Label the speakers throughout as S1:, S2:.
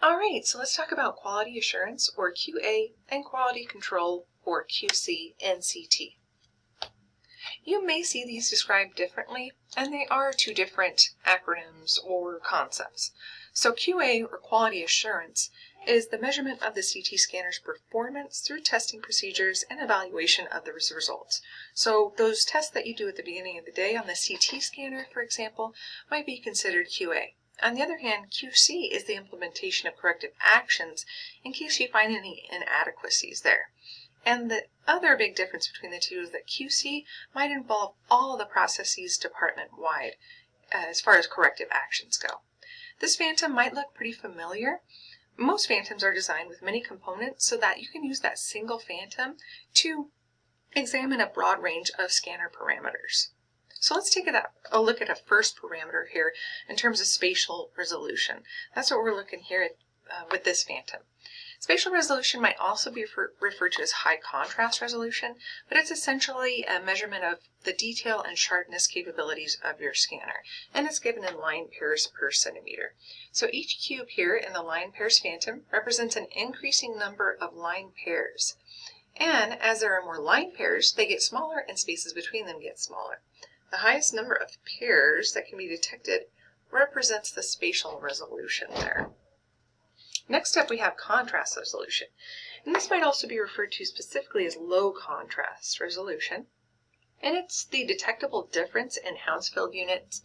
S1: Alright, so let's talk about quality assurance, or QA, and quality control, or QC, in CT. You may see these described differently, and they are two different acronyms or concepts. So QA, or quality assurance, is the measurement of the CT scanner's performance through testing procedures and evaluation of the results. So those tests that you do at the beginning of the day on the CT scanner, for example, might be considered QA. On the other hand, QC is the implementation of corrective actions in case you find any inadequacies there. And the other big difference between the two is that QC might involve all the processes department-wide as far as corrective actions go. This phantom might look pretty familiar. Most phantoms are designed with many components so that you can use that single phantom to examine a broad range of scanner parameters. So let's take a look at a first parameter here in terms of spatial resolution. That's what we're looking here at with this phantom. Spatial resolution might also be referred to as high contrast resolution, but it's essentially a measurement of the detail and sharpness capabilities of your scanner, and it's given in line pairs per centimeter. So each cube here in the line pairs phantom represents an increasing number of line pairs. And as there are more line pairs, they get smaller and spaces between them get smaller. The highest number of pairs that can be detected represents the spatial resolution there. Next up, we have contrast resolution, and this might also be referred to specifically as low contrast resolution, and it's the detectable difference in Hounsfield units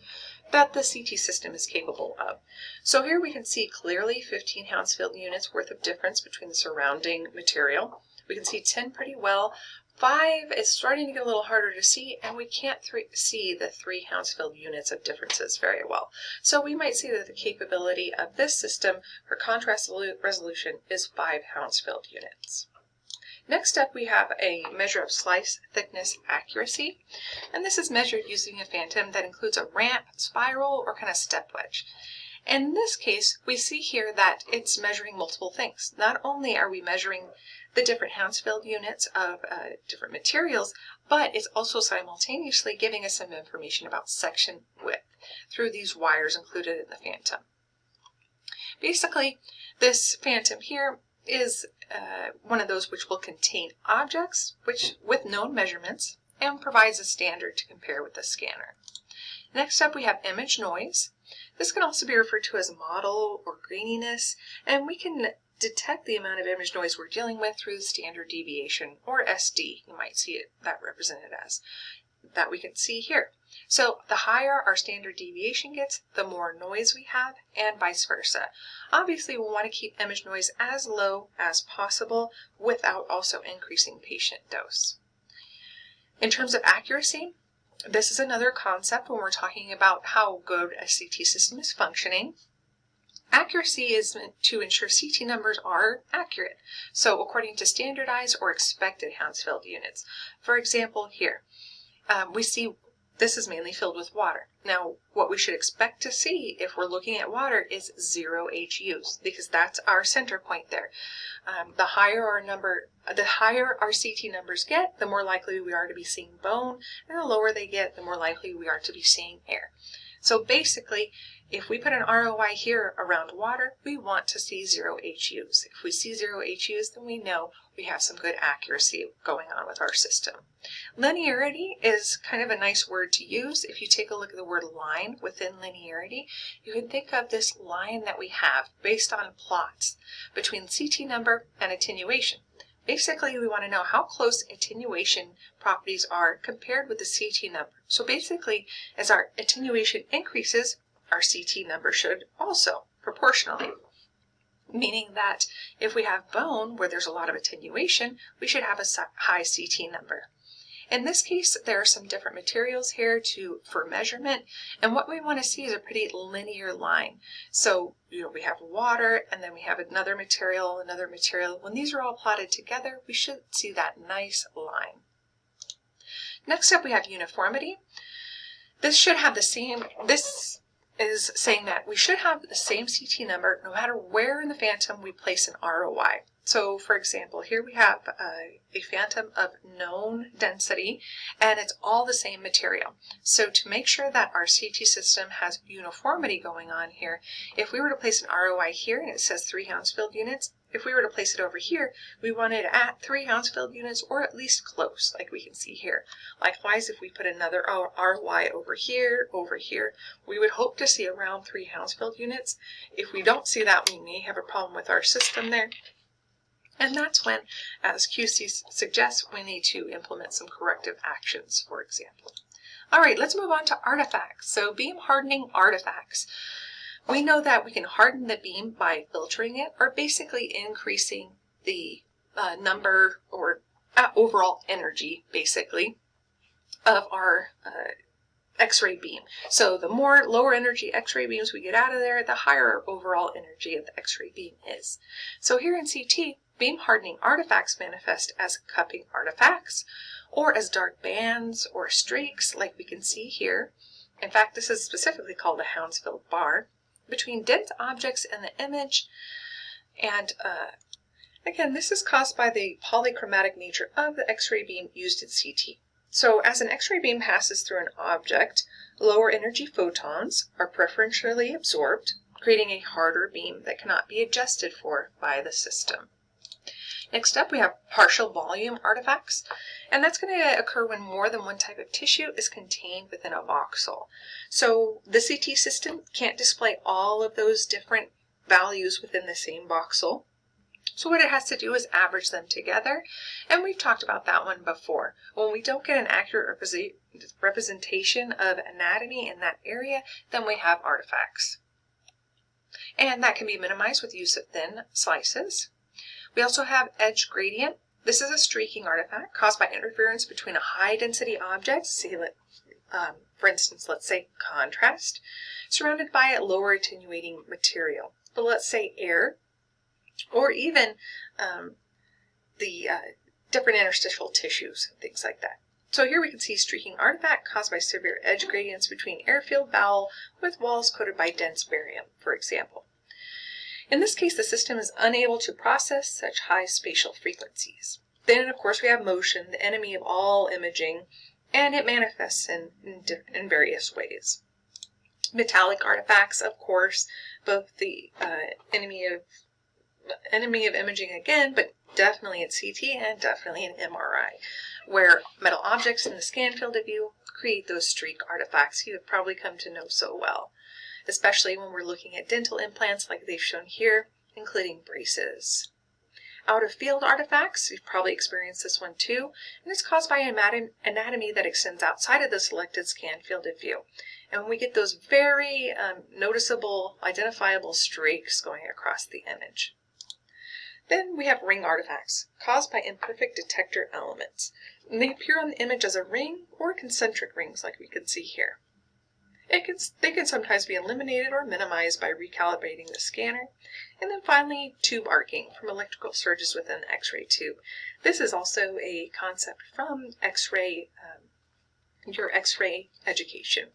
S1: that the CT system is capable of. So here we can see clearly 15 Hounsfield units worth of difference between the surrounding material. We can see 10 pretty well. 5 is starting to get a little harder to see, and we can't see the 3 Hounsfield units of differences very well. So we might see that the capability of this system for contrast resolution is 5 Hounsfield units. Next up, we have a measure of slice thickness accuracy, and this is measured using a phantom that includes a ramp, spiral, or kind of step wedge. In this case, we see here that it's measuring multiple things. Not only are we measuring the different Hounsfield units of different materials, but it's also simultaneously giving us some information about section width through these wires included in the phantom. Basically, this phantom here is one of those which will contain objects with known measurements and provides a standard to compare with the scanner. Next up, we have image noise. This can also be referred to as model or graininess, and we can detect the amount of image noise we're dealing with through the standard deviation, or SD, you might see it that represented as, that we can see here. So the higher our standard deviation gets, the more noise we have, and vice versa. Obviously, we want to keep image noise as low as possible without also increasing patient dose. In terms of accuracy, this is another concept when we're talking about how good a CT system is functioning. Accuracy is meant to ensure CT numbers are accurate, so according to standardized or expected Hounsfield units. For example, here, we see this is mainly filled with water. Now, what we should expect to see if we're looking at water is 0 HUs, because that's our center point there. The higher our CT numbers get, the more likely we are to be seeing bone, and the lower they get, the more likely we are to be seeing air. So basically, if we put an ROI here around water, we want to see 0 HUs. If we see 0 HUs, then we know we have some good accuracy going on with our system. Linearity is kind of a nice word to use. If you take a look at the word line within linearity, you can think of this line that we have based on plots between CT number and attenuation. Basically, we want to know how close attenuation properties are compared with the CT number. So basically, as our attenuation increases, our CT number should also proportionally. Meaning that if we have bone where there's a lot of attenuation, we should have a high CT number. In this case, there are some different materials here for measurement, and what we want to see is a pretty linear line. So, we have water, and then we have another material. When these are all plotted together, we should see that nice line. Next up, we have uniformity. This is saying that we should have the same CT number no matter where in the phantom we place an ROI. So for example, here we have a phantom of known density, and it's all the same material. So to make sure that our CT system has uniformity going on here, if we were to place an ROI here and it says 3 Hounsfield units, if we were to place it over here, we want it at 3 Hounsfield units or at least close, like we can see here. Likewise, if we put another ROI over here, we would hope to see around 3 Hounsfield units. If we don't see that, we may have a problem with our system there. And that's when, as QC suggests, we need to implement some corrective actions, for example. All right, let's move on to artifacts. So beam hardening artifacts. We know that we can harden the beam by filtering it, or basically increasing the number or overall energy, basically, of our X-ray beam. So the more lower energy X-ray beams we get out of there, the higher overall energy of the X-ray beam is. So here in CT, beam hardening artifacts manifest as cupping artifacts, or as dark bands or streaks, like we can see here. In fact, this is specifically called a Hounsfield bar, between dense objects and the image. And again, this is caused by the polychromatic nature of the X-ray beam used in CT. So as an X-ray beam passes through an object, lower energy photons are preferentially absorbed, creating a harder beam that cannot be adjusted for by the system. Next up, we have partial volume artifacts, and that's going to occur when more than one type of tissue is contained within a voxel. So the CT system can't display all of those different values within the same voxel. So what it has to do is average them together, and we've talked about that one before. When we don't get an accurate representation of anatomy in that area, then we have artifacts. And that can be minimized with use of thin slices. We also have edge gradient. This is a streaking artifact caused by interference between a high density object, for instance, let's say contrast, surrounded by a lower attenuating material. But let's say air, or even the different interstitial tissues, things like that. So here we can see streaking artifact caused by severe edge gradients between air-filled bowel with walls coated by dense barium, for example. In this case, the system is unable to process such high spatial frequencies. Then, of course, we have motion, the enemy of all imaging, and it manifests in various ways. Metallic artifacts, of course, both the enemy of imaging again, but definitely in CT and definitely in MRI, where metal objects in the scan field of view create those streak artifacts you have probably come to know so well, especially when we're looking at dental implants like they've shown here, including braces. Out-of-field artifacts, you've probably experienced this one too, and it's caused by anatomy that extends outside of the selected scan field of view. And when we get those very noticeable, identifiable streaks going across the image. Then we have ring artifacts, caused by imperfect detector elements. And they appear on the image as a ring or concentric rings like we can see here. They can sometimes be eliminated or minimized by recalibrating the scanner. And then finally, tube arcing from electrical surges within the X-ray tube. This is also a concept from X-ray, your X-ray education.